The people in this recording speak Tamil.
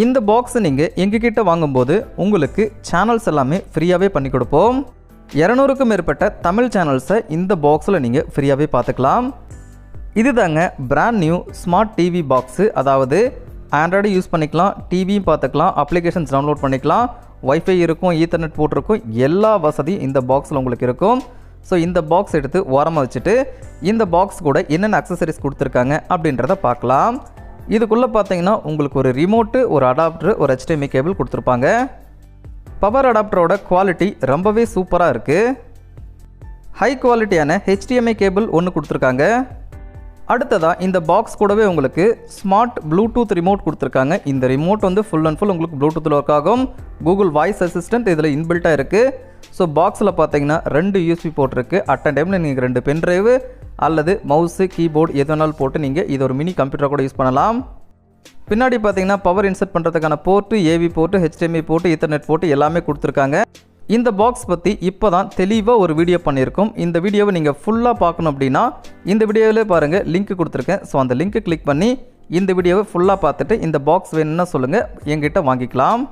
இந்த பாக்ஸ் நீங்கள் எங்ககிட்ட வாங்கும்போது உங்களுக்கு சேனல்ஸ் எல்லாமே ஃப்ரீயாகவே பண்ணி கொடுப்போம். 200க்கும் மேற்பட்ட தமிழ் சேனல்ஸை இந்த பாக்ஸில் நீங்கள் ஃப்ரீயாகவே பார்த்துக்கலாம். இது தாங்க brand new smart TV box. அதாவது ஆண்ட்ராய்டு யூஸ் பண்ணிக்கலாம், டிவியும் பார்த்துக்கலாம், அப்ளிகேஷன்ஸ் டவுன்லோட் பண்ணிக்கலாம், வைஃபை இருக்கும், ஈத்தர்நெட் போட்டிருக்கும், எல்லா வசதியும் இந்த பாக்ஸில் உங்களுக்கு இருக்கும். ஸோ இந்த பாக்ஸ் எடுத்து ஓரமாக வச்சுட்டு இந்த பாக்ஸ் கூட என்னென்ன அக்சசரிஸ் கொடுத்துருக்காங்க அப்படின்றத பார்க்கலாம். இதுக்குள்ளே பார்த்தீங்கன்னா உங்களுக்கு ஒரு ரிமோட்டு, ஒரு அடாப்டர், ஒரு HDMI கேபிள் கொடுத்துருப்பாங்க. பவர் அடாப்டரோட குவாலிட்டி ரொம்பவே சூப்பராக இருக்குது. ஹை குவாலிட்டியான HDMI கேபிள் ஒன்று கொடுத்துருக்காங்க. அடுத்ததாக இந்த பாக்ஸ் கூடவே உங்களுக்கு ஸ்மார்ட் ப்ளூடூத் ரிமோட் கொடுத்துருக்காங்க. இந்த ரிமோட் வந்து ஃபுல் அண்ட் ஃபுல் உங்களுக்கு ப்ளூடூத்தில் ஒர்க் ஆகும். கூகுள் வாய்ஸ் அசிஸ்டன்ட் இதில் இன்பில்ட்டாக இருக்குது. ஸோ பாக்ஸில் பார்த்தீங்கன்னா 2 USB போர்ட் இருக்குது. அட் அ டைமில் நீங்கள் 2 பென்ட்ரைவு அல்லது மவுஸு, கீபோர்டு எது வேணாலும் போட்டு நீங்கள் இது ஒரு மினி கம்ப்யூட்டர் கூட யூஸ் பண்ணலாம். பின்னாடி பார்த்தீங்கன்னா பவர் இன்சர்ட் பண்ணுறதுக்கான port, AV port, HDMI port, ethernet port எல்லாமே கொடுத்துருக்காங்க. இந்த பாக்ஸ் பற்றி இப்போ தான் தெளிவாக ஒரு வீடியோ பண்ணியிருக்கோம். இந்த வீடியோவை நீங்கள் ஃபுல்லாக பார்க்கணும் அப்படின்னா இந்த வீடியோவிலே பாருங்கள், லிங்க் கொடுத்துருக்கேன். ஸோ அந்த லிங்க்கை கிளிக் பண்ணி இந்த வீடியோவை ஃபுல்லாக பார்த்துட்டு இந்த பாக்ஸ் வேணும்னா சொல்லுங்கள், எங்கிட்ட வாங்கிக்கலாம்.